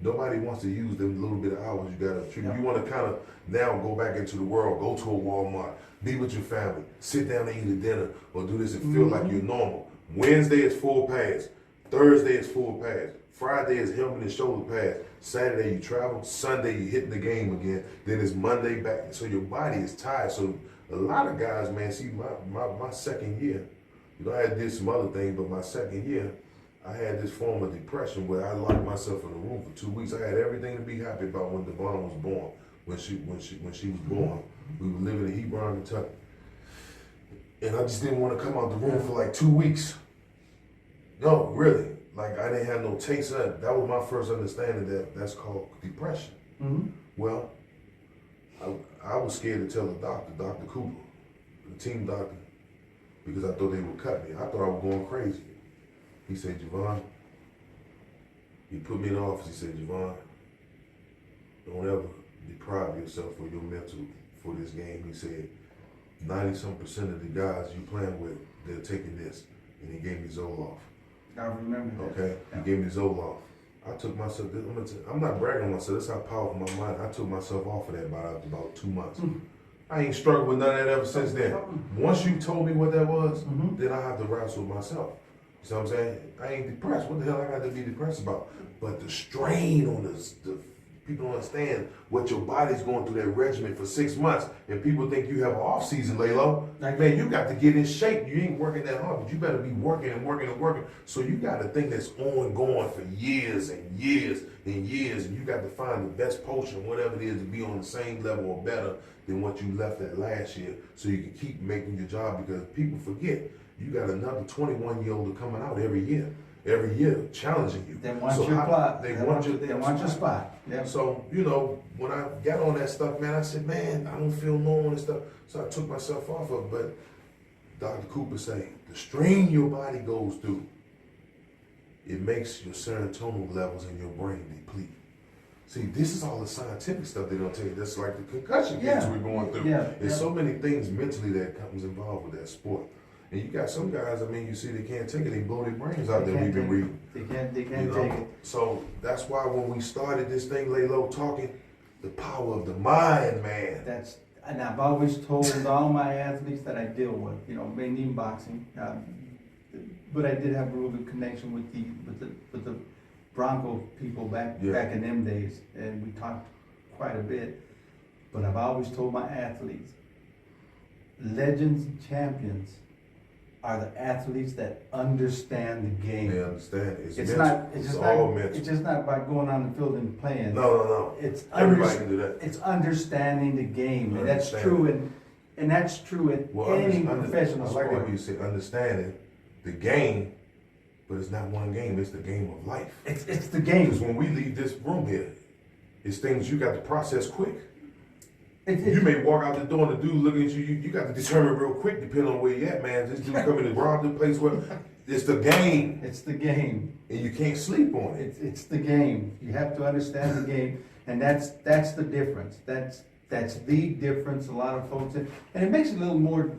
Nobody wants to use them little bit of hours you got to treat. Yep. You want to kind of now go back into the world, go to a Walmart, be with your family, sit down and eat a dinner, or do this and feel like you're normal. Wednesday is full pass. Thursday is full pass. Friday is helmet and shoulder pass. Saturday you travel. Sunday you hitting the game again. Then it's Monday back. So your body is tired. So a lot of guys, man, see my second year, you know, I had did some other things, but my second year, I had this form of depression where I locked myself in a room for 2 weeks. I had everything to be happy about when Devon was born. When she was born, we were living in Hebron, Kentucky, and I just didn't want to come out the room for like 2 weeks. No, really, like I didn't have no taste of it. That was my first understanding that that's called depression. Mm-hmm. Well, I was scared to tell the doctor, Dr. Cooper, the team doctor, because I thought they would cut me. I thought I was going crazy. He said, Javon, he put me in the office. He said, Javon, don't ever deprive yourself of your mental for this game. He said, 90-some% of the guys you playing with, they're taking this. And he gave me Zoloft. I remember that. Okay? Yeah. He gave me Zoloft. I took myself, I'm not bragging on myself, that's how powerful my mind. I took myself off of that by about 2 months. I ain't struggled with none of that ever since then. Once you told me what that was, then I have to wrestle with myself. You know what I'm saying? I ain't depressed. What the hell I got to be depressed about? But the strain on the people don't understand what your body's going through that regimen for 6 months, and people think you have an off season, Laylo. Like, man, you got to get in shape. You ain't working that hard, but you better be working and working and working. So you got a thing that's ongoing for years and years and years, and you got to find the best potion, whatever it is, to be on the same level or better than what you left at last year, so you can keep making your job. Because people forget, you got another 21-year-old coming out every year challenging you. They want So your spot. They want your They want your spot. Yeah. So, you know, when I got on that stuff, man, I said, man, I don't feel normal and stuff. So I took myself off of it. But Dr. Cooper said, the strain your body goes through, it makes your serotonin levels in your brain deplete. See, this is all the scientific stuff they don't tell you. That's like the concussion games we're going through. There's so many things mentally that comes involved with that sport. And you got some guys, I mean, you see they can't take it. They blow their brains out there. We've been reading. They can't You take know? it. So that's why when we started this thing, Laylo, talking, the power of the mind, man. And I've always told all my athletes that I deal with, you know, mainly in boxing, but I did have a real good connection with the Bronco people back in them days, and we talked quite a bit. But I've always told my athletes, legends and champions are the athletes that understand the game. They understand. It's just not about going on the field and playing. No. It's Everybody can do that. It's understanding the game, and that's true. And that's true in any professional sport. I like that when you say understanding the game, but it's not one game. It's the game of life. It's the game. Because when we leave this room here, it's things you got to process quick. You may walk out the door and the dude looking at you, you got to determine real quick, depending on where you at, man. This dude coming to rob the place where it's the game. It's the game. And you can't sleep on it. It's the game. You have to understand the game. And that's the difference. That's the difference a lot of folks, and it makes it a little more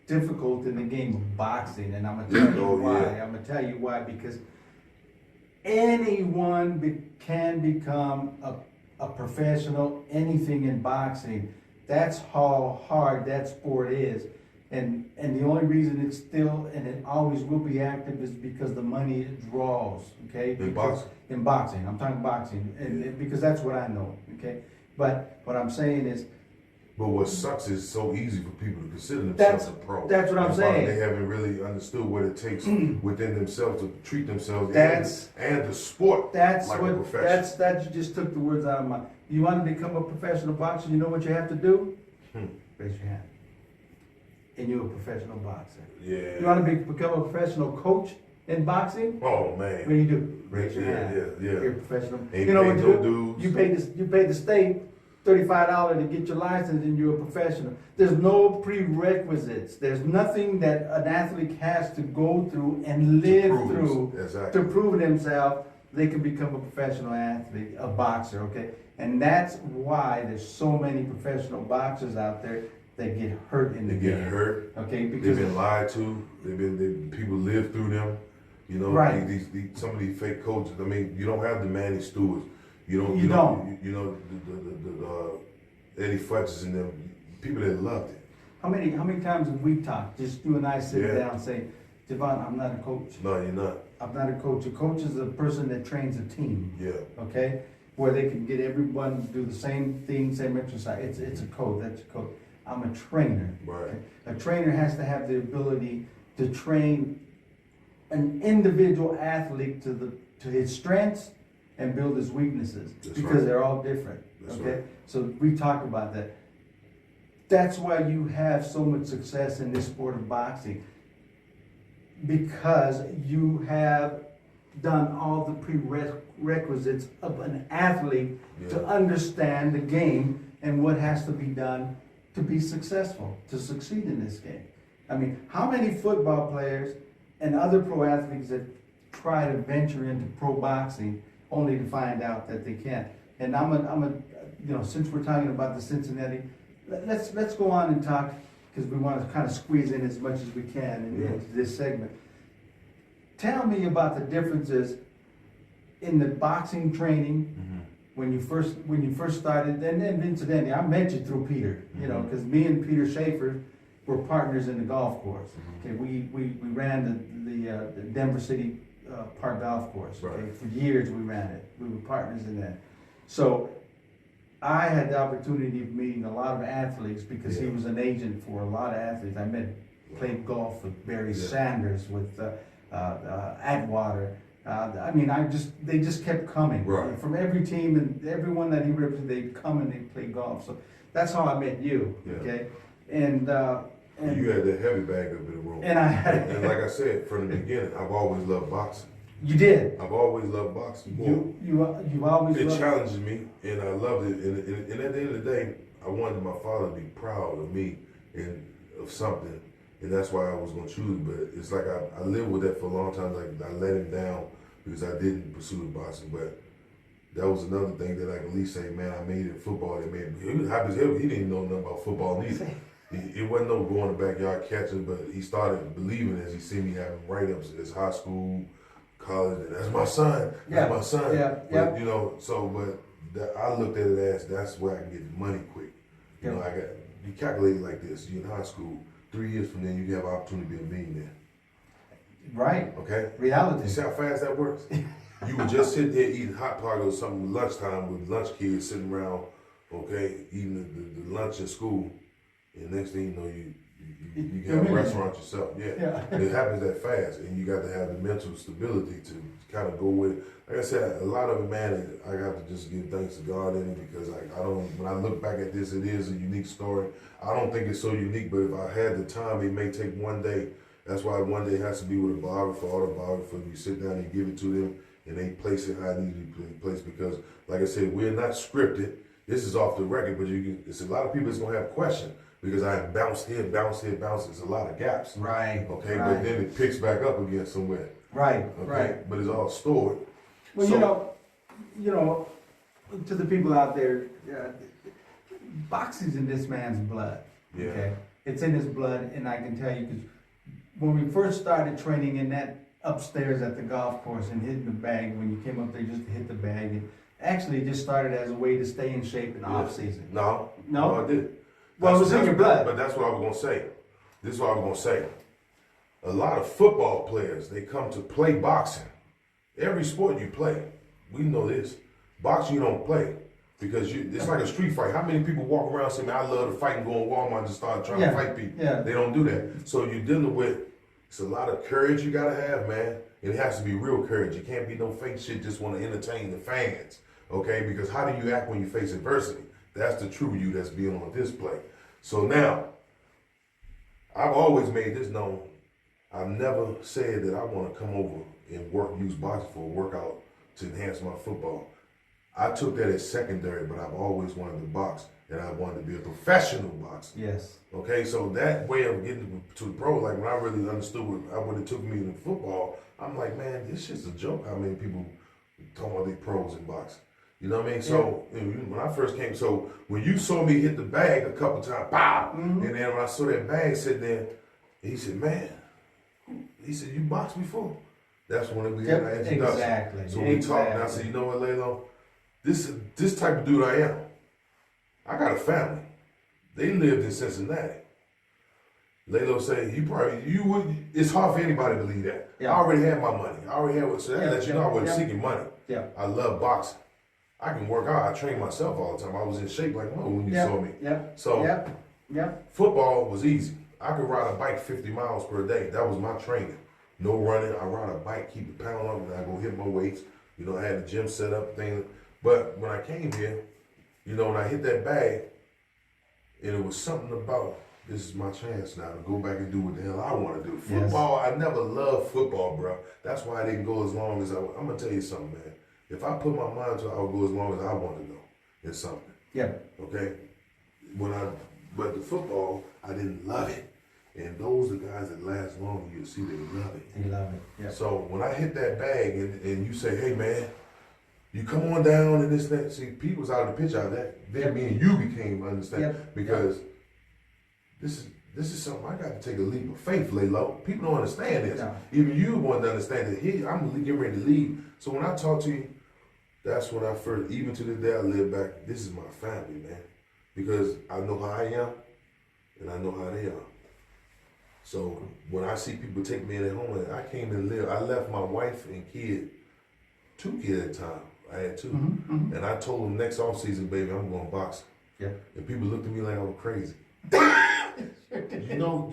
difficult in the game of boxing. And I'm gonna tell you why. I'm gonna tell you why, because anyone can become a professional, anything in boxing. That's how hard that sport is. And the only reason it's still, and it always will be active, is because the money it draws, okay? In boxing? In boxing, I'm talking boxing, and because that's what I know, okay? But what I'm saying is, but what sucks is it's so easy for people to consider themselves a pro. That's what I'm saying. They haven't really understood what it takes within themselves to treat themselves and the sport like a professional. That you just took the words out of my. You want to become a professional boxer? You know what you have to do? Raise your hand. And you're a professional boxer. Yeah. You want to become a professional coach in boxing? Oh man. What do you do? Raise your hand. Yeah. You're a professional. Ain't you know what you no do? You pay the state $35 to get your license, and you're a professional. There's no prerequisites. There's nothing that an athlete has to go through and live through to prove themselves. They can become a professional athlete, a boxer, okay? And that's why there's so many professional boxers out there that get hurt in the game. They get hurt. Okay, because they've been lied to. People live through them. You know, right. Some of these fake coaches. I mean, you don't have the Manny Stewarts. You don't. You don't. You know the Eddie Futches and them people that loved it. How many times have we talked, just you and I sitting Yeah. down and say, Javon, I'm not a coach. No, you're not. I'm not a coach. A coach is a person that trains a team. Yeah. Okay? Where they can get everyone to do the same thing, same exercise. It's a coach. That's a coach. I'm a trainer. Right. Okay? A trainer has to have the ability to train an individual athlete to his strengths and build his weaknesses. That's because right. they're all different. That's Okay? right. So we talked about that. That's why you have so much success in this sport of boxing. Because you have done all the prerequisites of an athlete to understand the game and what has to be done to be successful, to succeed in this game. I mean, how many football players and other pro athletes that try to venture into pro boxing only to find out that they can't? And since we're talking about the Cincinnati, let's go on and talk, because we want to kind of squeeze in as much as we can into this segment. Tell me about the differences in the boxing training when you first started. And then incidentally, I met you through Peter, because me and Peter Schaefer were partners in the golf course. Okay, we ran the Denver City Park Golf Course. Okay, Right. for years we ran it. We were partners in that. So I had the opportunity of meeting a lot of athletes because he was an agent for a lot of athletes. I played golf with Barry Sanders, with Atwater. They just kept coming. Right. From every team and everyone that he represented, they'd come and they'd play golf. So that's how I met you. Yeah. Okay, and You had that heavy bag up in the room. and I had And like I said from the beginning, I've always loved boxing. you did. I've always loved boxing. You always It loved challenges me, and I loved it. And at the end of the day, I wanted my father to be proud of me and of something, and that's why I was going to choose. But it's like I lived with that for a long time. Like I let him down because I didn't pursue the boxing. But that was another thing that I can at least say, man, I made it in football. That made he was happy as hell. He didn't know nothing about football neither. It wasn't no going in the backyard catching, but he started believing as he seen me having write-ups as high school, college. That's my son. That's my son. But, I looked at it as that's where I can get the money quick. You calculate it like this. You're in high school. 3 years from then, you have an opportunity to be a millionaire. right. Okay? Reality. You see how fast that works? You would just sit there eating hot pocket or something lunchtime with lunch kids sitting around, okay, eating the lunch at school. And next thing you know, you can have a restaurant yourself. Yeah. It happens that fast, and you got to have the mental stability to kind of go with it. Like I said, a lot of it, man, I got to just give thanks to God in it because I don't. When I look back at this, it is a unique story. I don't think it's so unique, but if I had the time, it may take one day. That's why one day has to be with a biographer, autobiographer. You sit down and give it to them, and they place it how it needs to be placed. Because, like I said, we're not scripted. This is off the record, but it's a lot of people that's gonna have questions. Because I bounce here, bounce here, bounce. There's a lot of gaps. Right. Okay, right. but then it picks back up again somewhere. Right. Okay, Right. but it's all stored. Well, So- you know, to the people out there, boxing's in this man's blood. Yeah. Okay, it's in his blood, and I can tell you because when we first started training in that upstairs at the golf course and hitting the bag, when you came up there just to hit the bag, it actually just started as a way to stay in shape in off season. No, I didn't. Well, it was in your blood. But that's what I was gonna say. This is what I was gonna say. A lot of football players, they come to play boxing. Every sport you play, we know this. Boxing you don't play because it's like a street fight. How many people walk around saying, "I love to fight," and go in Walmart and just start trying to fight people? Yeah. They don't do that. So you're dealing with it's a lot of courage you gotta have, man. It has to be real courage. You can't be no fake shit. Just want to entertain the fans, okay? Because how do you act when you face adversity? That's the true you that's being on display. So now, I've always made this known. I've never said that I want to come over and use boxing for a workout to enhance my football. I took that as secondary, but I've always wanted to box, and I wanted to be a professional boxer. Yes. Okay, so that way of getting to the pro, like when I really understood what it took me in football, I'm like, man, this shit's a joke how many people talking about they pros in boxing. You know what I mean? So when I first came, so when you saw me hit the bag a couple times, pow, and then when I saw that bag sitting there, he said, man, he said, you boxed before? That's when we had our introduction. Exactly. So we talked, and I said, you know what, Lalo? this type of dude I am. I got a family. They lived in Cincinnati. Lalo say you would. It's hard for anybody to believe that. Yeah. I already had my money. I already had what. So that lets you know I wasn't seeking money. Yeah. I love boxing. I can work out. I train myself all the time. I was in shape like Mo when you saw me. Yeah. So yeah. football was easy. I could ride a bike 50 miles per day. That was my training. No running. I ride a bike, keep the pound up, and I go hit my weights. You know, I had the gym set up, thing. But when I came here, you know, when I hit that bag, and it was something about, this is my chance now to go back and do what the hell I want to do. Football, I never loved football, bro. That's why I didn't go as long as I'm going to tell you something, man. If I put my mind to it, I'll go as long as I want to go in something. Yeah. Okay? But the football, I didn't love it. And those are the guys that last long, you'll see they love it. They love it, yeah. So when I hit that bag and you say, hey man, you come on down and this, that. See, Pete was out of the pitch out of that. Then me and you became understand because this is something I got to take a leap of faith, Lalo. People don't understand this. No. Even you want to understand that. Here, I'm getting ready to leave. So when I talk to you, that's when I first, even to this day, I live back. This is my family, man, because I know how I am and I know how they are. So when I see people take me in their home, I came and live. I left my wife and kid, 2 kids at a time. I had 2. Mm-hmm. And I told them next off season, baby, I'm going boxing. Yeah. And people looked at me like I was crazy. Do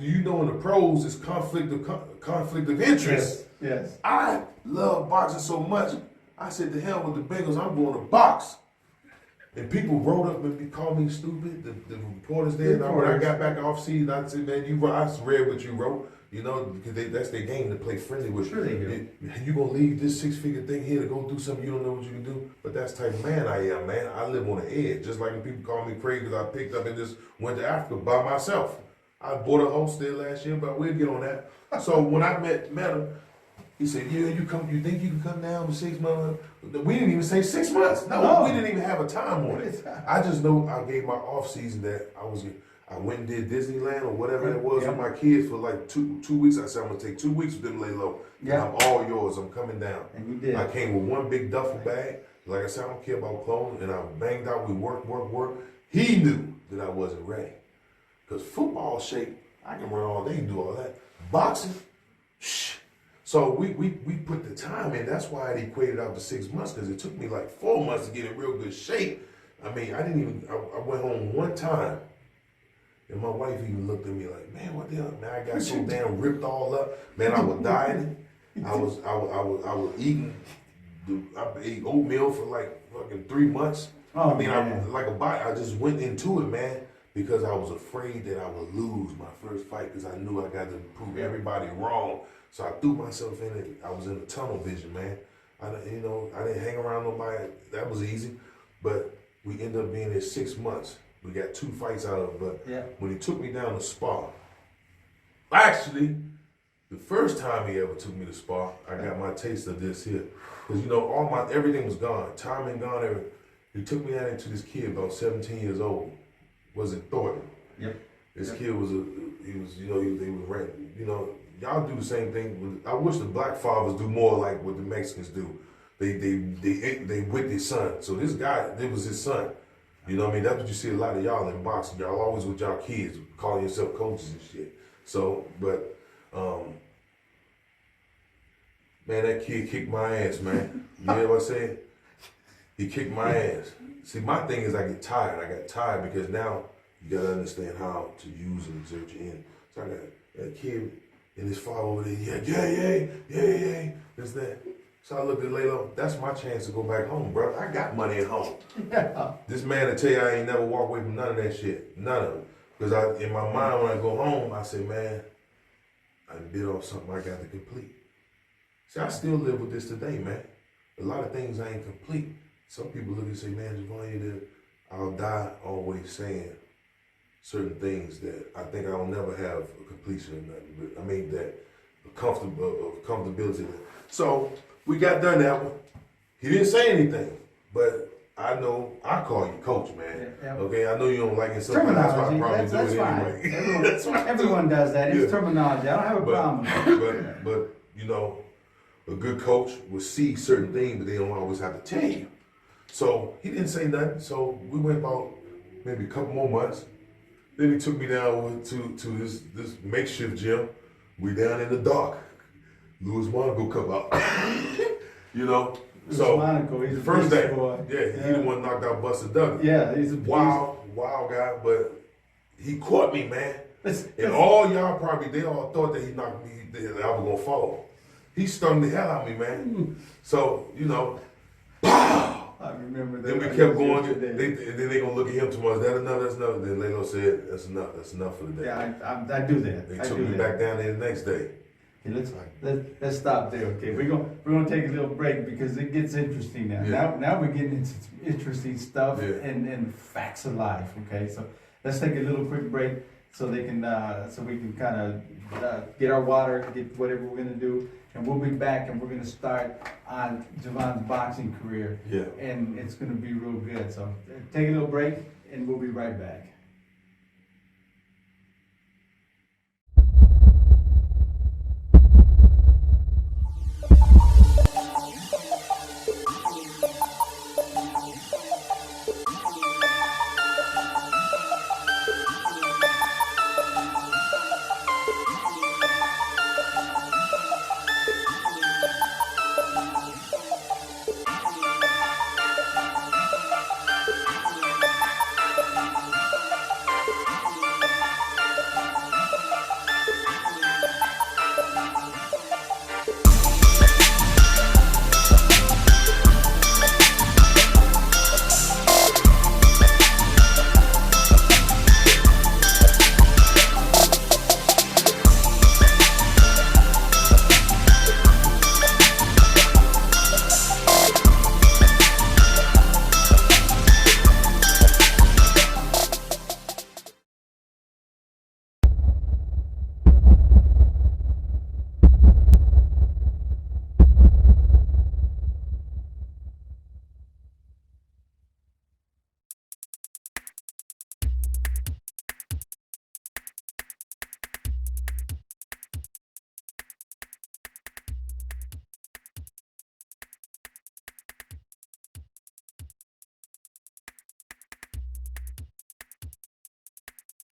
you know in the pros it's conflict of interest? Yes. I love boxing so much. I said to hell with the Bengals, I'm going to box. And people wrote up and called me stupid. The reporters there. And when I got back off season, I said, man, I read what you wrote. You know, because that's their game to play friendly with. Sure they do. You gonna leave this 6-figure thing here to go do something you don't know what you can do? But that's the type of man I am, man. I live on the edge. Just like when people call me crazy because I picked up and just went to Africa by myself. I bought a homestead last year, but we'll get on that. So when I met him, he said, yeah, you think you can come down for 6 months? We didn't even say 6 months. No, we didn't even have a time on it. I just know I gave my off season that I went and did Disneyland or whatever it was with my kids for like two weeks. I said, I'm going to take 2 weeks with them, lay low. Yeah. I'm all yours. I'm coming down. And you did. I came with one big duffel bag. Like I said, I don't care about clothes. And I banged out. We work. He knew that I wasn't ready. Because football shape, I can run all day and do all that. Boxing, shh. So we put the time in. That's why it equated out to 6 months, because it took me like 4 months to get in real good shape. I mean, I went home one time, and my wife even looked at me like, man, what the hell? Man, I got so damn ripped all up. Man, I was dieting. I was eating. I ate oatmeal for like fucking 3 months. Oh, I mean, I just went into it, man, because I was afraid that I would lose my first fight, because I knew I got to prove everybody wrong. So I threw myself in it. I was in a tunnel vision, man. I didn't hang around nobody. That was easy. But we ended up being there 6 months. We got 2 fights out of it. But when he took me down to spar, actually, the first time he ever took me to spar, I got my taste of this here. Because, everything was gone. Timing gone, everything. He took me out into this kid about 17 years old. Was it Thornton? Yep. This kid was y'all do the same thing. I wish the black fathers do more like what the Mexicans do. They whip their son. So this guy, it was his son. You know what I mean? That's what you see a lot of y'all in boxing. Y'all always with y'all kids, calling yourself coaches and shit. So, but, man, that kid kicked my ass, man. You hear what I'm saying? He kicked my ass. See, my thing is I get tired. I got tired because now you gotta understand how to use and exert your end. So I got that kid and his father over there, yeah, this, that. So I looked at Laylo, that's my chance to go back home, bro. I got money at home. Yeah. This man will tell you I ain't never walk away from none of that shit. None of it. Because in my mind when I go home, I say, man, I bit off something I got to complete. See, I still live with this today, man. A lot of things I ain't complete. Some people look and say, man, Javon, I'll die always saying certain things that I think I'll never have a completion of nothing. But I mean that comfortability. So we got done that one. He didn't say anything, but I know I call you coach, man. Yeah. Okay, I know you don't like it. Terminology. That's why I probably that's do it fine. anyway. Everyone does that. It's terminology. I don't have a problem. But a good coach will see certain things, but they don't always have to tell you. So he didn't say nothing. So we went about maybe a couple more months. Then he took me down to this makeshift gym. We down in the dark. Louis Monaco come out. You know. So Monaco, he's the a first beast day, boy. he the one knocked out Buster Douglas. Yeah, he's a beast. Wild guy, but he caught me, man. Let's- And all y'all probably, they all thought that he knocked me, that I was gonna fall. He stung the hell out of me, man. So, you know, pow! I remember that. Then we like kept it was going, yesterday. and then they gonna look at him tomorrow. Is that enough? That's enough. Then Lalo said, that's enough for the day. Yeah, I do that. They I took do me that. back down there the next day. Okay, let's stop there. Okay, we're gonna take a little break because it gets interesting now. Yeah. Now we're getting into interesting stuff Yeah. and facts of life. Okay, so let's take a little quick break so they can so we can kind of get our water, get whatever we're gonna do, and we'll be back and we're gonna start on Javon's boxing career. Yeah. And it's gonna be real good. So take a little break and we'll be right back.